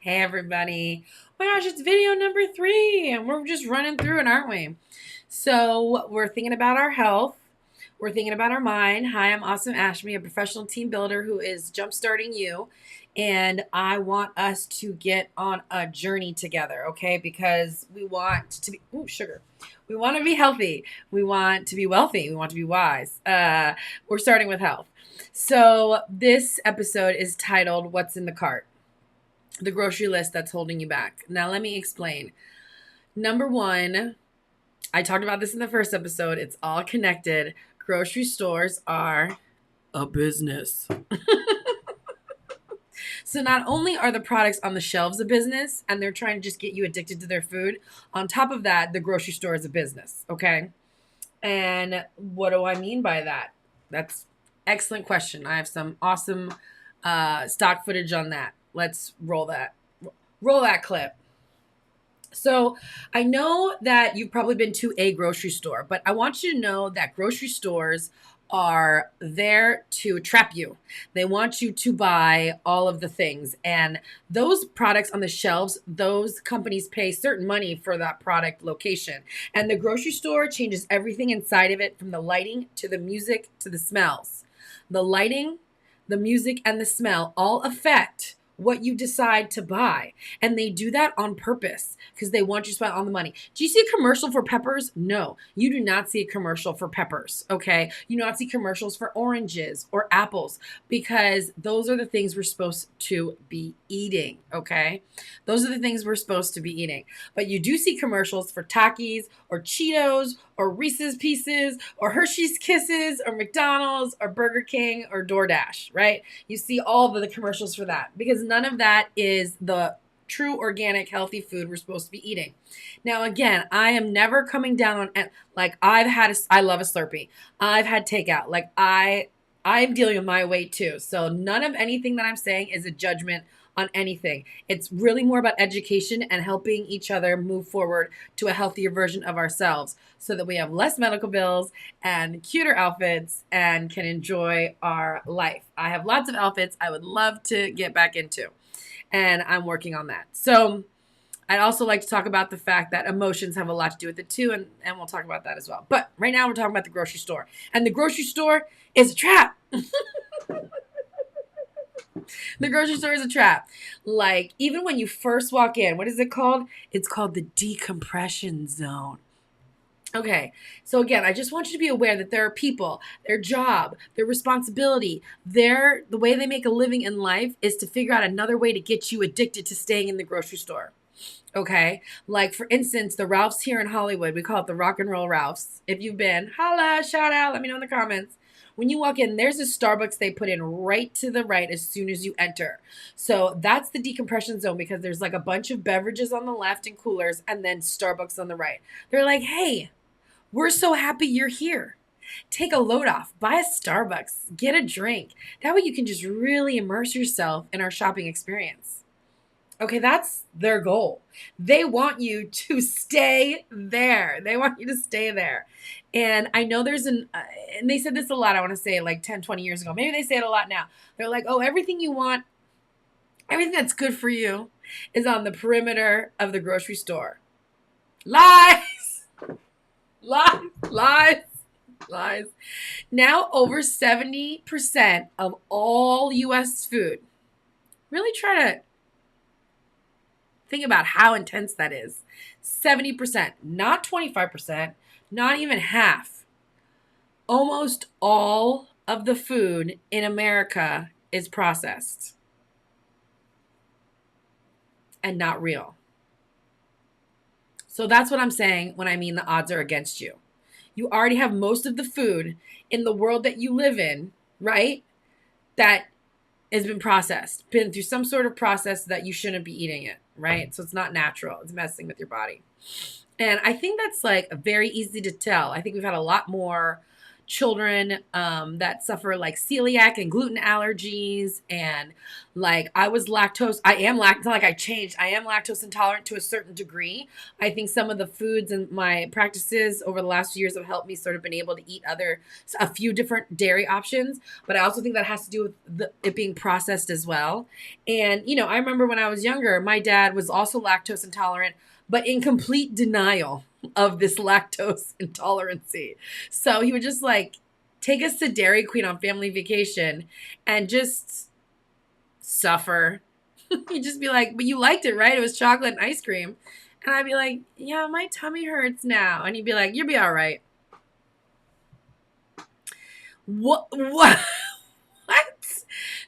Hey everybody. Oh my gosh, it's video number 3 and we're just running through it, aren't we? So we're thinking about our health. We're thinking about our mind. Hi, I'm Awesome Ashby, a professional team builder who is jumpstarting you. And I want us to get on a journey together, okay? Because we want to be, sugar. We want to be healthy. We want to be wealthy. We want to be wise. We're starting with health. So this episode is titled What's in the Cart? The grocery list that's holding you back. Now, let me explain. Number one, I talked about this in the first episode. It's all connected. Grocery stores are a business. So, not only are the products on the shelves a business and they're trying to just get you addicted to their food, on top of that, the grocery store is a business. Okay. And what do I mean by that? That's excellent question. I have some awesome stock footage on that. Let's roll that. Roll that clip. So I know that you've probably been to a grocery store, but I want you to know that grocery stores are there to trap you. They want you to buy all of the things. And those products on the shelves, those companies pay certain money for that product location. And the grocery store changes everything inside of it, from the lighting to the music to the smells. The lighting, the music, and the smell all affect what you decide to buy. And they do that on purpose because they want you to spend all the money. Do you see a commercial for peppers? No, you do not see a commercial for peppers, okay? You do not see commercials for oranges or apples because those are the things we're supposed to be eating, okay? Those are the things we're supposed to be eating. But you do see commercials for Takis or Cheetos or Reese's Pieces or Hershey's Kisses or McDonald's or Burger King or DoorDash, right? You see all of the commercials for that because none of that is the true organic healthy food we're supposed to be eating. Now again, I am never coming down on, like, I love a Slurpee. I've had takeout. Like I'm dealing with my weight too. So none of anything that I'm saying is a judgment on anything. It's really more about education and helping each other move forward to a healthier version of ourselves so that we have less medical bills and cuter outfits and can enjoy our life. I have lots of outfits I would love to get back into, and I'm working on that. So I'd also like to talk about the fact that emotions have a lot to do with it too, and we'll talk about that as well. But right now we're talking about the grocery store. And the grocery store is a trap. The grocery store is a trap. Like, even when you first walk in, what is it called? It's called the decompression zone. Okay, so again, I just want you to be aware that there are people, their job, their responsibility, the way they make a living in life is to figure out another way to get you addicted to staying in the grocery store. Okay, like for instance, the Ralphs here in Hollywood, we call it the Rock and Roll Ralphs. If you've been, holla, shout out, let me know in the comments. When you walk in, there's a Starbucks they put in right to the right as soon as you enter. So that's the decompression zone because there's like a bunch of beverages on the left and coolers, and then Starbucks on the right. They're like, hey, we're so happy you're here. Take a load off, buy a Starbucks, get a drink. That way you can just really immerse yourself in our shopping experience. Okay, that's their goal. They want you to stay there. They want you to stay there. And I know and they said this a lot, I want to say like 10, 20 years ago. Maybe they say it a lot now. They're like, oh, everything you want, everything that's good for you is on the perimeter of the grocery store. Lies! Lies! Lies! Lies. Now, over 70% of all U.S. food, really try to think about how intense that is. 70%, not 25%, not even half. Almost all of the food in America is processed and not real. So that's what I'm saying when I mean the odds are against you. You already have most of the food in the world that you live in, right? That has been processed, been through some sort of process that you shouldn't be eating it, right? So it's not natural. It's messing with your body. And I think that's like very easy to tell. I think we've had a lot more children that suffer like celiac and gluten allergies. And like I was lactose, I am lactose, not like I changed, I am lactose intolerant to a certain degree. I think some of the foods and my practices over the last few years have helped me sort of been able to eat a few different dairy options. But I also think that has to do with it being processed as well. And, you know, I remember when I was younger, my dad was also lactose intolerant, but in complete denial of this lactose intolerancy. So he would just like take us to Dairy Queen on family vacation and just suffer. He'd just be like, but you liked it, right? It was chocolate and ice cream. And I'd be like, yeah, my tummy hurts now. And he'd be like, you'll be all right. What? What?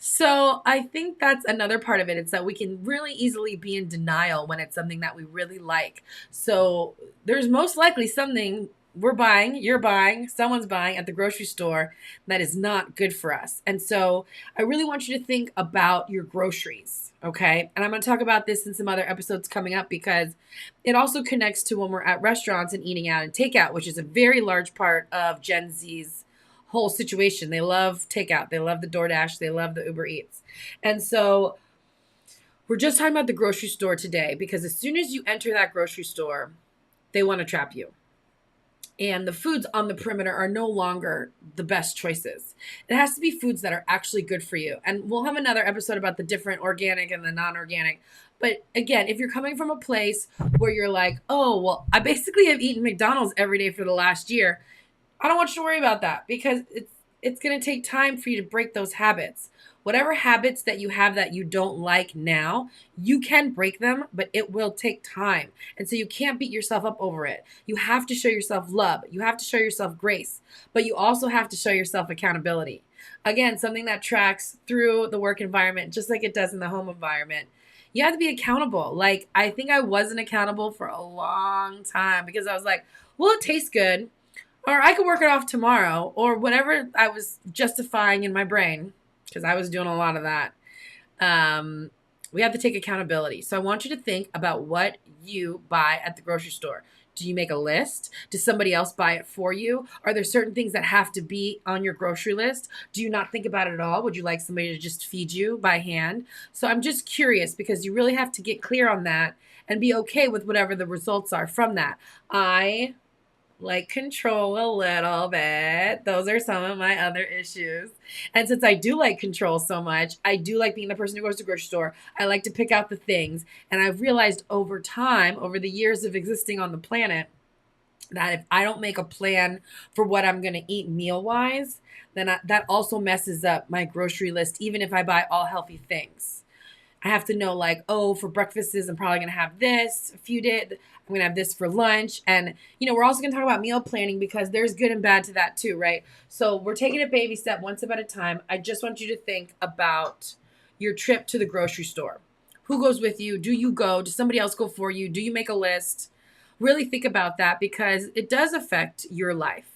So I think that's another part of it. It's that we can really easily be in denial when it's something that we really like. So there's most likely something we're buying, you're buying, someone's buying at the grocery store that is not good for us. And so I really want you to think about your groceries, okay? And I'm going to talk about this in some other episodes coming up because it also connects to when we're at restaurants and eating out and takeout, which is a very large part of Gen Z's whole situation. They love takeout. They love the DoorDash. They love the Uber Eats. And so we're just talking about the grocery store today because as soon as you enter that grocery store, they want to trap you. And the foods on the perimeter are no longer the best choices. It has to be foods that are actually good for you. And we'll have another episode about the different organic and the non-organic. But again, if you're coming from a place where you're like, oh, well, I basically have eaten McDonald's every day for the last year, I don't want you to worry about that because it's going to take time for you to break those habits. Whatever habits that you have that you don't like now, you can break them, but it will take time. And so you can't beat yourself up over it. You have to show yourself love. You have to show yourself grace, but you also have to show yourself accountability. Again, something that tracks through the work environment, just like it does in the home environment. You have to be accountable. Like, I think I wasn't accountable for a long time because I was like, well, it tastes good. Or I could work it off tomorrow, or whatever I was justifying in my brain, because I was doing a lot of that. We have to take accountability. So I want you to think about what you buy at the grocery store. Do you make a list? Does somebody else buy it for you? Are there certain things that have to be on your grocery list? Do you not think about it at all? Would you like somebody to just feed you by hand? So I'm just curious because you really have to get clear on that and be okay with whatever the results are from that. I like control a little bit. Those are some of my other issues. And since I do like control so much, I do like being the person who goes to the grocery store. I like to pick out the things. And I've realized over time, over the years of existing on the planet, that if I don't make a plan for what I'm going to eat meal-wise, then that also messes up my grocery list, even if I buy all healthy things. I have to know like, oh, for breakfasts, I'm probably going to have this. I'm going to have this for lunch. And, you know, we're also going to talk about meal planning because there's good and bad to that too, right? So we're taking a baby step, one step at a time. I just want you to think about your trip to the grocery store. Who goes with you? Do you go? Does somebody else go for you? Do you make a list? Really think about that because it does affect your life.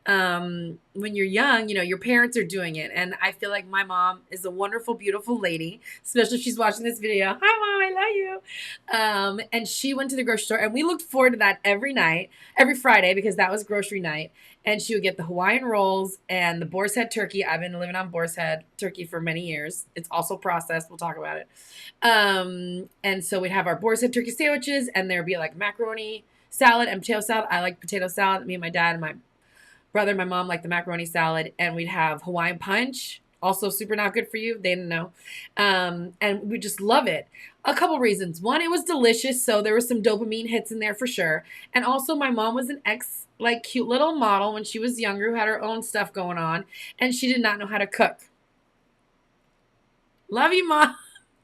When you're young, you know, your parents are doing it. And I feel like my mom is a wonderful, beautiful lady, especially if she's watching this video. Hi, Mom, I love you. And she went to the grocery store and we looked forward to that every night, every Friday, because that was grocery night. And she would get the Hawaiian rolls and the boar's head turkey. I've been living on boar's head turkey for many years. It's also processed. We'll talk about it. And so we'd have our boar's head turkey sandwiches and there'd be like macaroni salad and potato salad. I like potato salad. Me and my dad and my brother and my mom like the macaroni salad, and we'd have Hawaiian punch, also super not good for you. They didn't know. And we just love it. A couple reasons. One, it was delicious, so there was some dopamine hits in there for sure. And also my mom was an cute little model when she was younger who had her own stuff going on, and she did not know how to cook. Love you, Mom.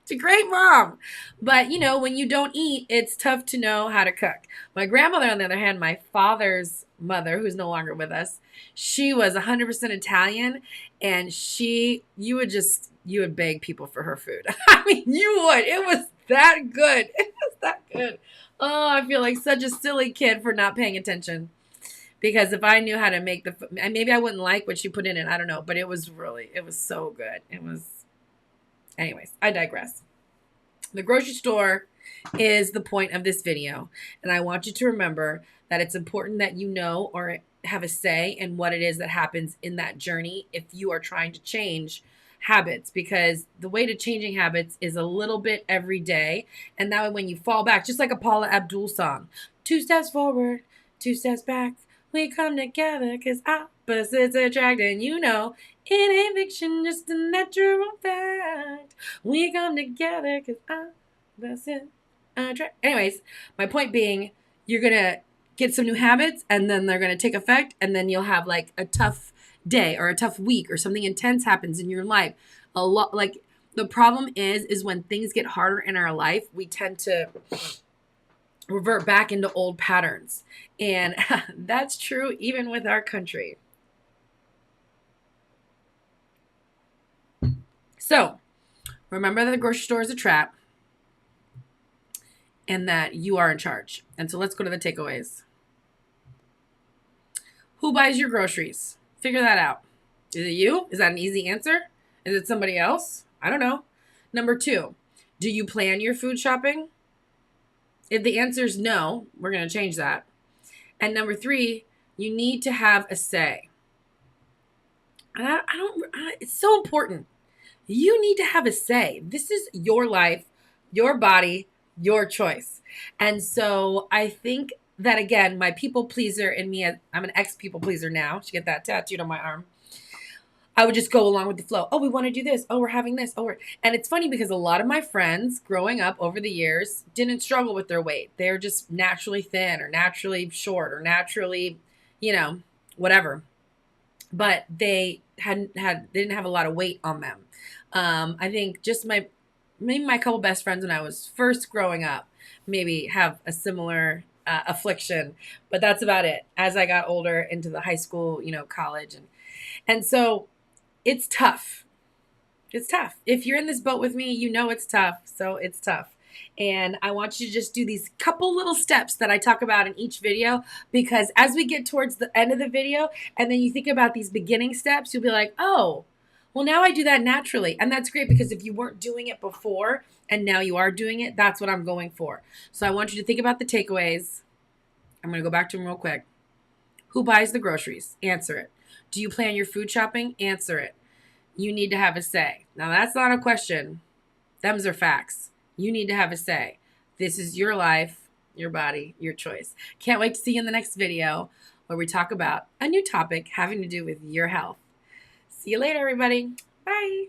It's a great mom. But, you know, when you don't eat, it's tough to know how to cook. My grandmother, on the other hand, my father's mother, who's no longer with us, she was 100% Italian. And you would beg people for her food. I mean, you would. It was that good. It was that good. Oh, I feel like such a silly kid for not paying attention. Because if I knew how to make and maybe I wouldn't like what she put in it. I don't know. But it was so good. Anyways, I digress. The grocery store is the point of this video. And I want you to remember that it's important that you know or have a say in what it is that happens in that journey if you are trying to change habits, because the way to changing habits is a little bit every day. And that way, when you fall back, just like a Paula Abdul song, 2 steps forward, 2 steps back, we come together because opposites attract. And you know, it ain't fiction, just a natural fact. We come together because opposites attract. Anyways, my point being, you're going to get some new habits and then they're going to take effect, and then you'll have like a tough day or a tough week or something intense happens in your life. A lot, like, the problem is when things get harder in our life, we tend to revert back into old patterns. And that's true even with our country. So remember that the grocery store is a trap and that you are in charge. And so let's go to the takeaways. Who buys your groceries? Figure that out. Is it you? Is that an easy answer? Is it somebody else? I don't know. Number 2, do you plan your food shopping? If the answer is no, we're going to change that. And number 3, you need to have a say. And it's so important. You need to have a say. This is your life, your body, your choice. And so I think that, again, my people pleaser in me, I'm an ex-people pleaser now. Should get that tattooed on my arm. I would just go along with the flow. Oh, we want to do this. Oh, we're having this. And it's funny because a lot of my friends growing up over the years didn't struggle with their weight. They're just naturally thin or naturally short or naturally, whatever. But they they didn't have a lot of weight on them. I think just maybe my couple best friends when I was first growing up maybe have a similar affliction, but that's about it. As I got older into the high school, college, and so it's tough. It's tough. If you're in this boat with me, it's tough. So it's tough. And I want you to just do these couple little steps that I talk about in each video, because as we get towards the end of the video and then you think about these beginning steps, you'll be like, oh, well, now I do that naturally. And that's great, because if you weren't doing it before and now you are doing it, that's what I'm going for. So I want you to think about the takeaways. I'm going to go back to them real quick. Who buys the groceries? Answer it. Do you plan your food shopping? Answer it. You need to have a say. Now, that's not a question. Them's are facts. You need to have a say. This is your life, your body, your choice. Can't wait to see you in the next video where we talk about a new topic having to do with your health. See you later, everybody. Bye.